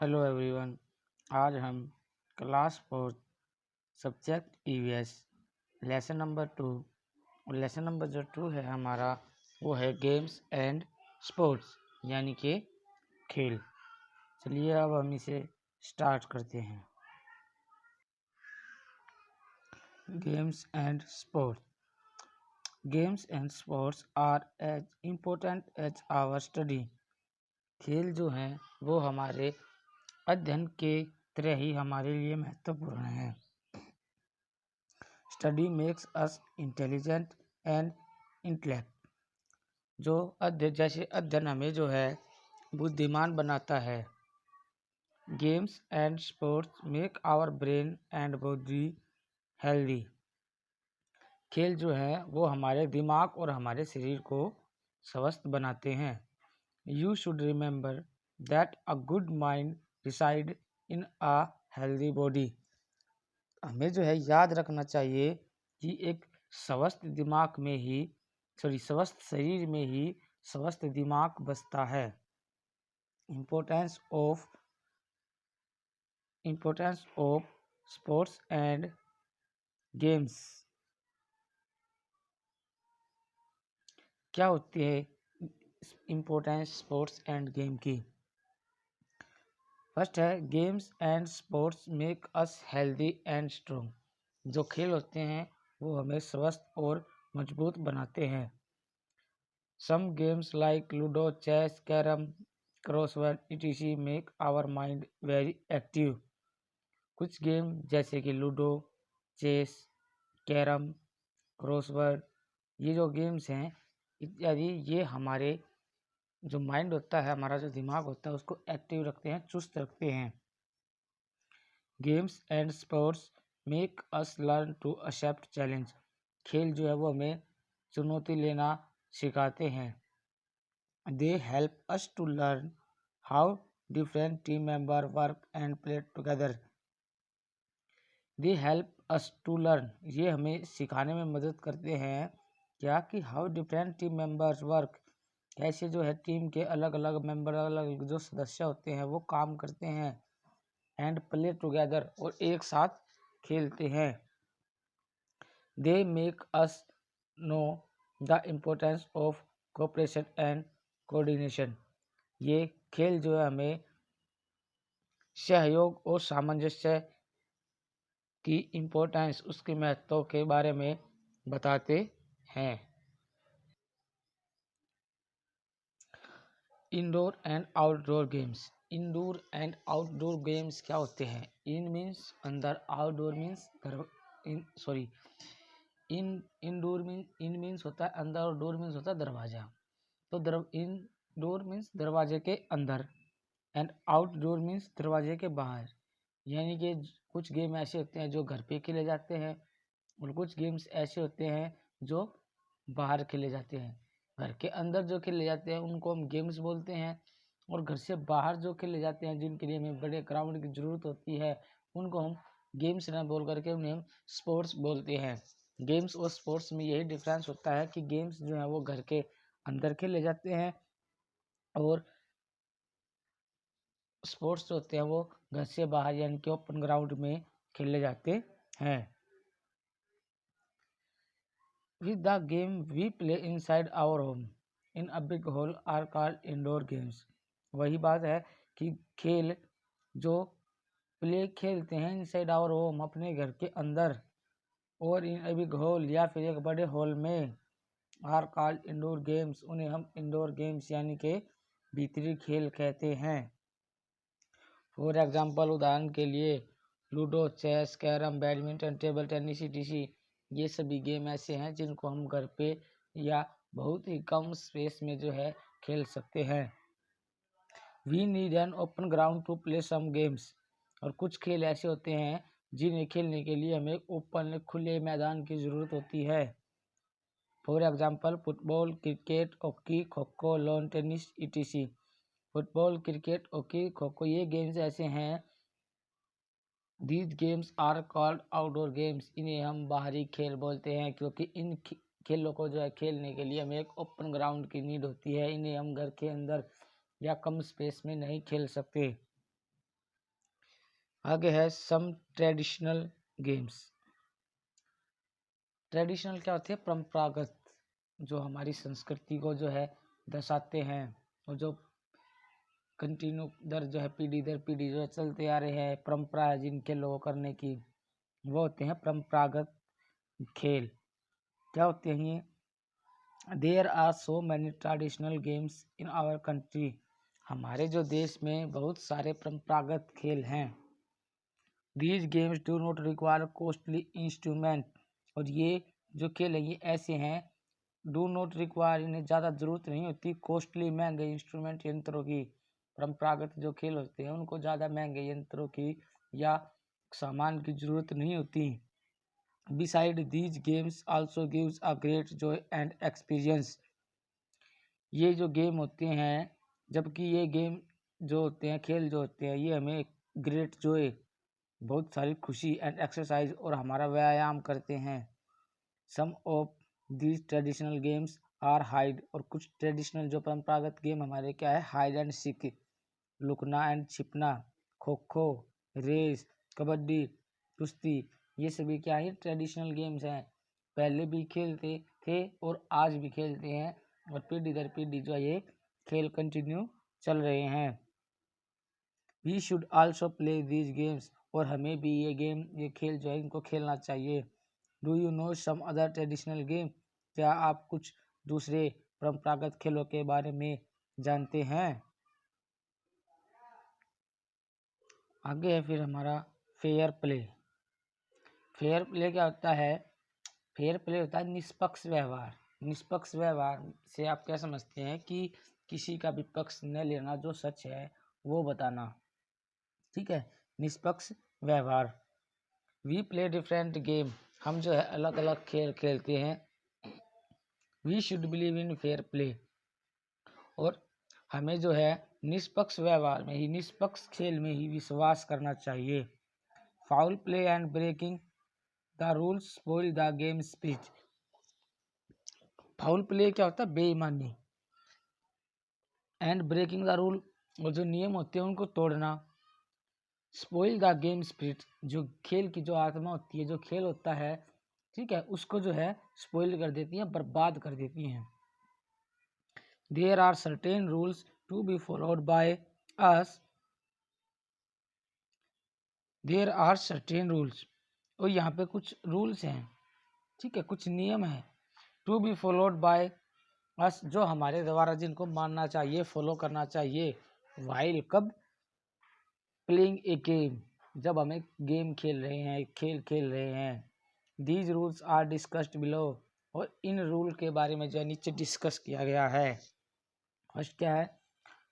Hello everyone. आज हम class 4 subject EVS lesson number 2 और लेसन नंबर जो 2 है हमारा वो है गेम्स एंड स्पोर्ट्स यानी कि खेल। चलिए अब हम इसे स्टार्ट करते हैं। Games and sports are as important as our study. खेल जो हैं वो हमारे अध्ययन के तरह ही हमारे लिए महत्वपूर्ण है। Study makes us intelligent and intellect. जैसे अध्ययन हमें जो है बुद्धिमान बनाता है। Games and sports make our brain and body healthy. खेल जो है वो हमारे दिमाग और हमारे शरीर को स्वस्थ बनाते हैं। You should remember that a good mind reside in a healthy body. हमें जो है याद रखना चाहिए कि एक स्वस्थ शरीर में ही स्वस्थ दिमाग बसता है। Importance of sports and games. क्या होती है इम्पोर्टेंस स्पोर्ट्स एंड गेम की? फर्स्ट है games and sports make us healthy and strong. जो खेल होते हैं वो हमें स्वस्थ और मजबूत बनाते हैं। Some games like Ludo, chess, carom, crossword, etc. make our mind very active. कुछ गेम जैसे कि लूडो, चेस, कैरम, क्रॉसवर्ड, ये जो गेम्स हैं इत्यादि ये हमारे जो माइंड होता है, हमारा जो दिमाग होता है उसको एक्टिव रखते हैं, चुस्त रखते हैं। Games and sports make us learn to accept challenge. खेल जो है वो हमें चुनौती लेना सिखाते हैं। They help us to learn how different team members work and play together. They help us to learn, ये हमें सिखाने में मदद करते हैं क्या कि how different team members work, कैसे जो है टीम के अलग अलग मेंबर, अलग जो सदस्य होते हैं वो काम करते हैं। and play together, और एक साथ खेलते हैं। They make us know the importance of cooperation and coordination. ये खेल जो है हमें सहयोग और सामंजस्य की इम्पोर्टेंस, उसके महत्व के बारे में बताते हैं। Indoor and outdoor games. Indoor and outdoor games क्या होते हैं? इन मीन्स अंदर, आउटडोर मीन्स इन मीन्स होता है अंदर और डोर मीन्स होता है दरवाजा। तो इंडोर मीन्स दरवाजे के अंदर एंड आउटडोर मीन्स दरवाजे के बाहर। यानी कि कुछ गेम ऐसे होते हैं जो घर पे खेले जाते हैं और कुछ गेम्स ऐसे होते हैं जो बाहर खेले जाते हैं। घर के अंदर जो खेले जाते हैं उनको हम गेम्स बोलते हैं, और घर से बाहर जो खेले जाते हैं जिनके लिए हमें बड़े ग्राउंड की ज़रूरत होती है उनको हम गेम्स ना बोल करके उन्हें हम स्पोर्ट्स बोलते हैं। गेम्स और स्पोर्ट्स में यही डिफरेंस होता है कि गेम्स जो है वो घर के अंदर खेले जाते हैं और स्पोर्ट्स होते हैं वो घर से बाहर यानी कि ओपन ग्राउंड में खेले जाते हैं। With the game we play inside our home in a big hall are called indoor games. वही बात है कि खेल जो खेलते हैं इनसाइड आवर होम, अपने घर के अंदर, और इन अ बिग हॉल या फिर एक बड़े हॉल में, आर कॉल्ड इंडोर गेम्स, उन्हें हम इंडोर गेम्स यानी कि भीतरी खेल कहते हैं। फॉर एग्जाम्पल, उदाहरण के लिए ludo, chess, carrom, badminton, table tennis etc. ये सभी गेम ऐसे हैं जिनको हम घर पे या बहुत ही कम स्पेस में जो है खेल सकते हैं। We need an open ground to play some games. और कुछ खेल ऐसे होते हैं जिन्हें खेलने के लिए हमें ओपन खुले मैदान की ज़रूरत होती है। For example football, cricket, hockey, kho kho, lawn tennis etc. Football, cricket, hockey, kho kho ये गेम्स ऐसे हैं। These games are called outdoor games. इन्हें हम बाहरी खेल बोलते हैं क्योंकि इन खेलों को जो है खेलने के लिए हमें एक ओपन ग्राउंड की नीड होती है। इन्हें हम घर के अंदर या कम स्पेस में नहीं खेल सकते। आगे है सम ट्रेडिशनल गेम्स। ट्रेडिशनल क्या होती है? परंपरागत, जो हमारी संस्कृति को जो है दर्शाते हैं और जो कंटिन्यू दर जो है पीढ़ी दर पीढ़ी जो है चलते आ रहे हैं, परंपरा है जिनके लोगों करने की, वो होते हैं परंपरागत खेल। क्या होते हैं ये? There are so many traditional games in our country. हमारे जो देश में बहुत सारे परंपरागत खेल हैं। These games do not require costly instrument. और ये जो खेल है ये ऐसे हैं, डू नॉट रिक्वायर, इन्हें ज़्यादा ज़रूरत नहीं होती कॉस्टली, महंगे इंस्ट्रूमेंट, यंत्रों की। परंपरागत जो खेल होते हैं उनको ज़्यादा महंगे यंत्रों की या सामान की ज़रूरत नहीं होती। Beside these games also gives a great Joy and experience. ये जो गेम होते हैं, जबकि ये गेम जो होते हैं, खेल जो होते हैं, ये हमें ग्रेट जॉय, बहुत सारी खुशी एंड एक्सरसाइज और हमारा व्यायाम करते हैं। Some of these traditional games are hide. और कुछ ट्रेडिशनल जो परंपरागत गेम हमारे क्या है? हाइड एंड सीक, लुकना एंड छिपना, खो खो, रेस, कबड्डी, कुश्ती, ये सभी क्या है? ट्रेडिशनल गेम्स हैं। पहले भी खेलते थे और आज भी खेलते हैं और पीढ़ी दर पीढ़ी जो है ये खेल कंटिन्यू चल रहे हैं। We should also play these games. और हमें भी ये खेल जो है इनको खेलना चाहिए। Do you know some other traditional game. क्या आप कुछ दूसरे परंपरागत खेलों के बारे में जानते हैं? आगे है फिर हमारा फेयर प्ले। फेयर प्ले क्या होता है? फेयर प्ले होता है निष्पक्ष व्यवहार। निष्पक्ष व्यवहार से आप क्या समझते हैं? कि किसी का विपक्ष न लेना, जो सच है वो बताना। ठीक है, निष्पक्ष व्यवहार। We play different game. हम जो है अलग अलग खेल खेलते हैं। We should believe in fair play. और हमें जो है निष्पक्ष व्यवहार में ही, निष्पक्ष खेल में ही विश्वास करना चाहिए। Foul play and breaking the rules spoil the game spirit. Foul play क्या होता है? बेईमानी। एंड ब्रेकिंग द रूल, और जो नियम होते हैं उनको तोड़ना। स्पॉइल द गेम स्पिरिट, जो खेल की जो आत्मा होती है, जो खेल होता है, ठीक है, उसको जो है स्पॉइल कर देती हैं, बर्बाद कर देती हैं। There are certain rules to be followed by us. There are certain rules, और यहाँ पे कुछ रूल्स हैं, ठीक है, कुछ नियम है। To be followed by us, जो हमारे द्वारा जिनको मानना चाहिए, फॉलो करना चाहिए। वाइल, कब? प्लेइंग ए गेम, जब हमें गेम खेल रहे हैं, खेल खेल रहे हैं। These rules are discussed below, और इन रूल के बारे में जो नीचे डिस्कस किया गया है। फर्स्ट क्या है?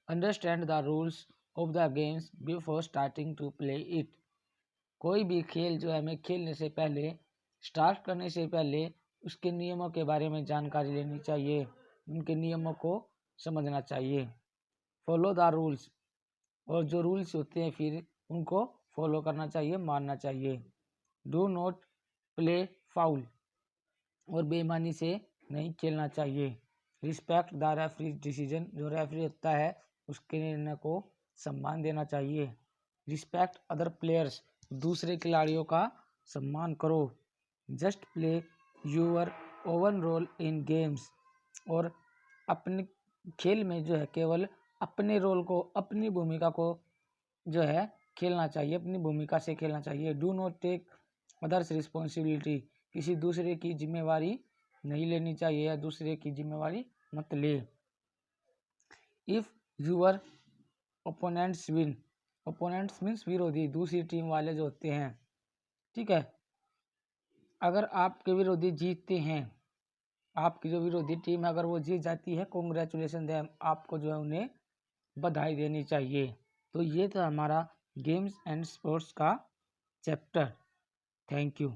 Understand the rules of the games before starting to play it. कोई भी खेल जो है हमें खेलने से पहले, स्टार्ट करने से पहले उसके नियमों के बारे में जानकारी लेनी चाहिए, उनके नियमों को समझना चाहिए। फॉलो द रूल्स, और जो रूल्स होते हैं फिर उनको फॉलो करना चाहिए, मानना चाहिए। डू नॉट प्ले फाउल, और बेईमानी से नहीं खेलना चाहिए। रिस्पेक्ट द रेफरी डिसीजन, जो रेफरी होता है उसके निर्णय को सम्मान देना चाहिए। रिस्पेक्ट अदर प्लेयर्स, दूसरे खिलाड़ियों का सम्मान करो। Just play your own role in games, और अपने खेल में जो है केवल अपने रोल को, अपनी भूमिका को जो है खेलना चाहिए, अपनी भूमिका से खेलना चाहिए। Do not take others responsibility, किसी दूसरे की जिम्मेवारी नहीं लेनी चाहिए या दूसरे की जिम्मेवारी मत ले। If your opponents win, opponents means विरोधी, दूसरी टीम वाले जो होते हैं, ठीक है, अगर आपके विरोधी जीतते हैं, आपकी जो विरोधी टीम है अगर वो जीत जाती है, कॉन्ग्रेचुलेसन देम, आपको जो है उन्हें बधाई देनी चाहिए। तो ये था हमारा गेम्स एंड स्पोर्ट्स का चैप्टर। Thank you.